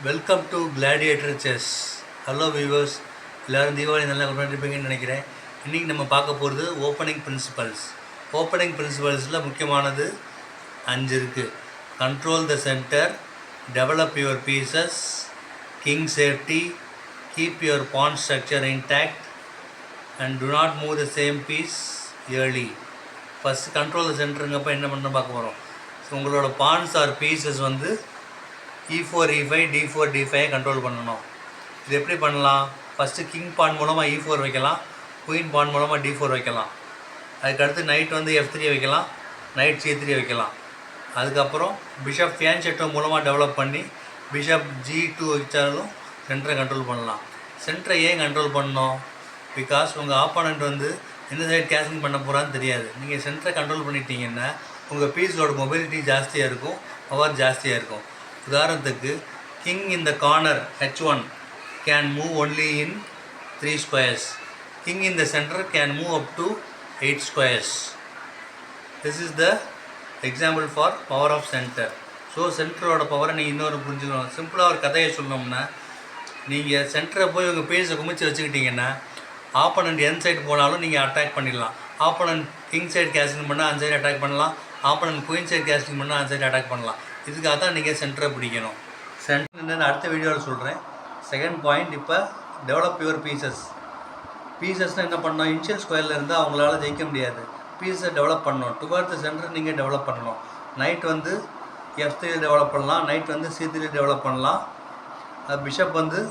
Welcome to gladiator chess. Hello viewers, எல்லோரும் தீபாவளி நல்லா கொண்டாடிருப்பீங்கன்னு நினைக்கிறேன். இன்றைக்கி நம்ம பார்க்க போகிறது ஓப்பனிங் பிரின்சிபல்ஸ். ஓப்பனிங் பிரின்சிபல்ஸில் முக்கியமானது 5 இருக்குது. Control the centre, develop your pieces, king safety, keep your pawn structure intact and do not move the same piece early. First control the சென்டருங்கப்போ என்ன பண்ண பார்க்க போகிறோம். ஸோ உங்களோட பான்ஸ் ஆர் பீசஸ் வந்து E4, E5, D4, D5 control பண்ணணும். இது எப்படி பண்ணலாம்? ஃபஸ்ட்டு கிங் பான் மூலமாக E4 வைக்கலாம், குயின் பான் மூலமாக D4 வைக்கலாம். அதுக்கடுத்து நைட் வந்து F3 வைக்கலாம், நைட் C3 வைக்கலாம். அதுக்கப்புறம் பிஷப் ஃபியான்செட்டோ மூலமாக டெவலப் பண்ணி பிஷப் G2 வச்சாலும் சென்டரை கண்ட்ரோல் பண்ணலாம். சென்டரை ஏன் கண்ட்ரோல் பண்ணணும்? பிகாஸ் உங்கள் ஆப்போனண்ட் வந்து எந்த சைடு கேசிங் பண்ண போகிறான்னு தெரியாது. நீங்கள் சென்டரை கண்ட்ரோல் பண்ணிட்டீங்கன்னா உங்கள் பீஸோட மொபிலிட்டி ஜாஸ்தியாக இருக்கும், பவர் ஜாஸ்தியாக இருக்கும். உதாரணத்துக்கு king in the corner H1 can move only in 3 squares. King in the center can move up to 8 squares. This is the example for power of center. So சென்டரோட பவரை நீங்கள் இன்னொரு புரிஞ்சுக்கணும். சிம்பிளாக ஒரு கதையை சொல்லணும்னா, நீங்கள் சென்டரை போய் உங்கள் பேஸை குமிச்சு வச்சுக்கிட்டிங்கன்னா ஆப்போனண்ட் எந்த சைடு போனாலும் நீங்கள் அட்டாக் பண்ணிடலாம். ஆப்போனண்ட் கிங் சைடு கேஸ்டிங் பண்ணால் அந்த சைடு அட்டாக் பண்ணலாம், ஆப்போனண்ட் குயின் சைடு கேஸ்டிங் பண்ணால் அந்த சைடு அட்டாக் பண்ணலாம். இதுக்காக தான் நீங்கள் சென்டரை பிடிக்கணும். சென்டர் என்னென்னு அடுத்த வீடியோவில் சொல்கிறேன். செகண்ட் பாயிண்ட், இப்போ டெவலப் யுவர் பீசஸ். பீசஸ்னால் என்ன பண்ணணும்? இனிஷியல் ஸ்கொயரில் இருந்தால் அவங்களால ஜெயிக்க முடியாது. பீஸை டெவலப் பண்ணணும். டுவர்த் சென்டர் நீங்கள் டெவலப் பண்ணணும். நைட் வந்து F3 டெவலப் பண்ணலாம், நைட் வந்து C3 டெவலப் பண்ணலாம், பிஷப் வந்து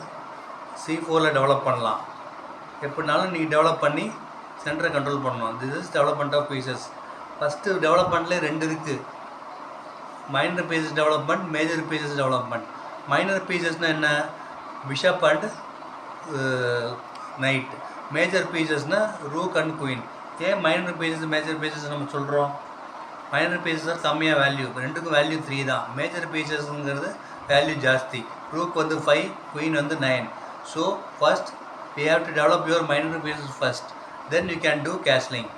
C4 டெவலப் பண்ணலாம். எப்படினாலும் நீங்கள் டெவலப் பண்ணி சென்டரை கண்ட்ரோல் பண்ணணும். This is development of pieces. First டெவலப்மெண்ட்லேயே 2 இருக்குது. Minor pieces development, major pieces development. Minor பீசஸ்னால் என்ன? Bishop and knight. மேஜர் பீசஸ்னால் ரூக் அண்ட் குயின். ஏன் மைனர் பீசஸ் மேஜர் பீசஸ் நம்ம சொல்கிறோம்? மைனர் பீசஸ் கம்மியாக வேல்யூ, ரெண்டுக்கும் வேல்யூ 3 தான். மேஜர் பீசஸ்ங்கிறது வேல்யூ ஜாஸ்தி. ரூக் வந்து 5, குயின் வந்து 9. So first we have to develop your minor pieces first, then you can do castling.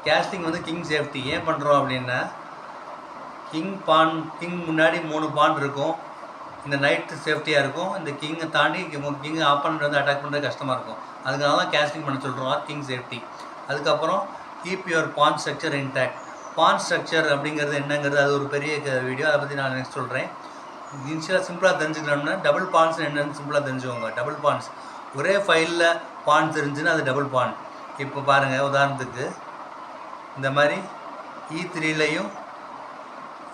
Castling வந்து கிங் சேஃப்டி. ஏன் பண்ணுறோம் அப்படின்னா, கிங் முன்னாடி 3 பான் இருக்கும், இந்த நைட்டு சேஃப்டியாக இருக்கும். இந்த கிங்கை தாண்டி கிங் ஆப்போனண்ட் வந்து அட்டாக் பண்ணுறது கஷ்டமாக இருக்கும். அதுக்காக தான் கேஸ்டிங் பண்ண சொல்கிறோம், கிங் சேஃப்டி. அதுக்கப்புறம் keep your pawn structure intact. Pawn structure அப்படிங்கிறது என்னங்கிறது அது ஒரு பெரிய வீடியோ, அதை பற்றி நான் நெக்ஸ்ட் சொல்கிறேன். இன்ஷியலாக சிம்பிளாக தெரிஞ்சுக்கணும்னா டபுள் பான்ஸ் என்னென்னு சிம்பிளாக தெரிஞ்சுக்கோங்க. டபுள் பான்ஸ் ஒரே ஃபைலில் பான் தெரிஞ்சுன்னா அது டபுள் பான். இப்போ பாருங்கள், உதாரணத்துக்கு இந்த மாதிரி E3லையும்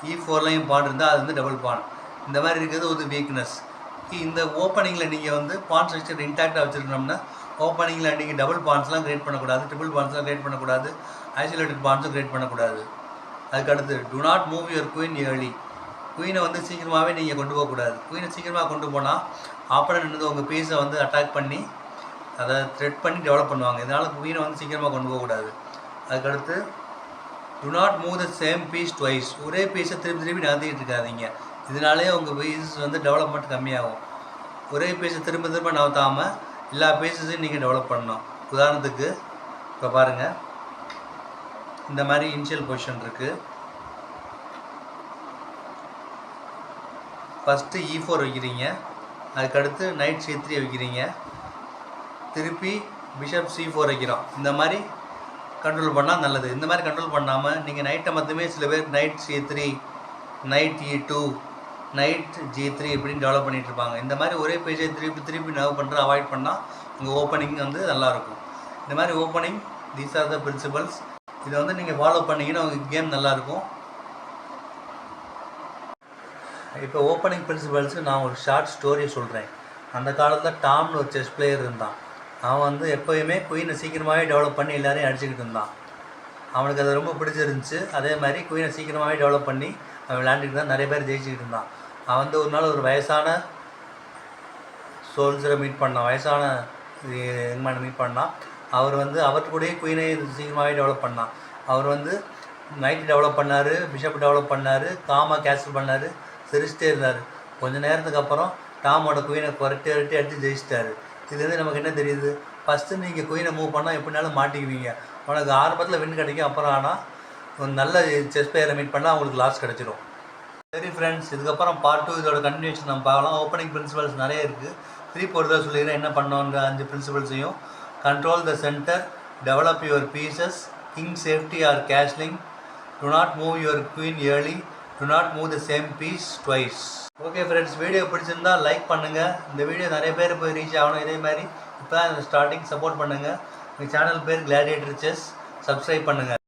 E4லையும் பான் இருந்தால் அது வந்து டபுள் பான். இந்த மாதிரி இருக்கிறது ஒரு வீக்னஸ். இந்த ஓப்பனிங்கில் நீங்கள் வந்து பான் ஸ்ட்ரக்சர் இன்டாக்டாக வச்சுருக்கணும்னா ஓப்பனிங்கில் நீங்கள் டபுள் பான்ஸ்லாம் க்ரியேட் பண்ணக்கூடாது, ட்ரிபிள் பான்ஸ்லாம் க்ரியேட் பண்ணக்கூடாது, ஐசோலேட்டட் பான்ஸும் க்ரியேட் பண்ணக்கூடாது. அதுக்கடுத்து do not move your queen early. குயினை வந்து சீக்கிரமாகவே நீங்கள் கொண்டு போகக்கூடாது. குயினை சீக்கிரமாக கொண்டு போனால் ஆப்போனண்ட் வந்து உங்கள் பீஸை வந்து அட்டாக் பண்ணி அதை த்ரெட் பண்ணி டெவலப் பண்ணுவாங்க. இதனால் குயினை வந்து சீக்கிரமாக கொண்டு போகக்கூடாது. அதுக்கடுத்து do not move the same piece twice. ஒரே பீஸை திருப்பி நகர்த்திக்கிட்டு இருக்காதீங்க. இதனாலே உங்கள் பீசஸ் வந்து டெவலப்மெண்ட் கம்மியாகும். ஒரே பீஸை திரும்ப நகர்த்தாமல் எல்லா பீசஸையும் நீங்கள் டெவலப் பண்ணணும். உதாரணத்துக்கு இப்போ பாருங்கள், இந்த மாதிரி இனிஷியல் பொசிஷன் இருக்குது. ஃபஸ்ட்டு E4 வைக்கிறீங்க, அதுக்கடுத்து நைட் C3 வைக்கிறீங்க, திருப்பி பிஷப் C4 வைக்கிறோம். இந்த மாதிரி கண்ட்ரோல் பண்ணால் நல்லது. இந்த மாதிரி கண்ட்ரோல் பண்ணாமல் நீங்கள் நைட்டை மட்டுமே சில பேர் night C3, night E2, night G3 இப்படின்னு டெவலப் பண்ணிகிட்டு இருப்பாங்க. இந்த மாதிரி ஒரே பேஜை திருப்பி நர்வ் பண்ணுற அவாய்ட் பண்ணால் உங்கள் ஓப்பனிங் வந்து நல்லாயிருக்கும். இந்த மாதிரி opening, these are the principles. இதை வந்து நீங்கள் ஃபாலோ பண்ணிங்கன்னா உங்களுக்கு கேம் நல்லாயிருக்கும். இப்போ ஓப்பனிங் பிரின்சிபல்ஸுக்கு நான் ஒரு ஷார்ட் ஸ்டோரியை சொல்கிறேன். அந்த காலத்தில் டாம்னு ஒரு செஸ் பிளேயர் இருந்தான். அவன் வந்து எப்போயுமே குயினை சீக்கிரமாகவே டெவலப் பண்ணி எல்லாரையும் அடிச்சுக்கிட்டு இருந்தான். அவனுக்கு அது ரொம்ப பிடிச்சிருந்துச்சு. அதே மாதிரி குயினை சீக்கிரமாகவே டெவலப் பண்ணி அவன் விளையாண்டுட்டு தான் நிறைய பேர் ஜெயிச்சுக்கிட்டு இருந்தான். அவன் வந்து ஒரு நாள் ஒரு வயசான சோல்ஜரை மீட் பண்ணான், வயசான யங்மேனை மீட் பண்ணான். அவர் வந்து அவர் கூடயே குயினை சீக்கிரமாகவே டெவலப் பண்ணான். அவர் வந்து நைட்டு டெவலப் பண்ணார், பிஷப் டெவலப் பண்ணார், காமாக கேன்சல் பண்ணார், சிரிச்சிட்டே இருந்தார். கொஞ்சம் நேரத்துக்கு அப்புறம் டாமோட குயினை குரட்டி அடித்து ஜெயிச்சிட்டாரு. இதுலேருந்து நமக்கு என்ன தெரியுது? ஃபஸ்ட்டு நீங்கள் குயினை மூவ் பண்ணால் எப்படினாலும் மாட்டிக்குவீங்க. உனக்கு ஆரம்பத்தில் வின் கிடைக்கும், அப்புறம் ஆனால் ஒரு நல்ல செஸ் பிளேயரை மீட் பண்ணால் அவங்களுக்கு லாஸ் கிடச்சிடும். சரி ஃப்ரெண்ட்ஸ், இதுக்கப்புறம் பார்ட் 2 இதோட கண்டினியூஷன் நம்ம பார்க்கலாம். ஓப்பனிங் பிரின்சிபல்ஸ் நிறைய இருக்குது. 3 பொறுத்தவரை சொல்லிடுறேன் என்ன பண்ணோன்ற 5 பிரின்சிபல்ஸையும். Control the centre, develop your pieces, king safety or castling, do not move your queen early, do not move the same piece twice. Okay friends, video பிடிச்சிருந்தா லைக் பண்ணுங்கள். இந்த வீடியோ நிறைய பேர் போய் ரீச் ஆகணும். இதே மாதிரி இப்போ தான் ஸ்டார்டிங் சப்போர்ட் பண்ணுங்கள். எங்கள் சேனல் பேர் கிளாடியேட்டர் செஸ். சப்ஸ்கிரைப் பண்ணுங்கள்.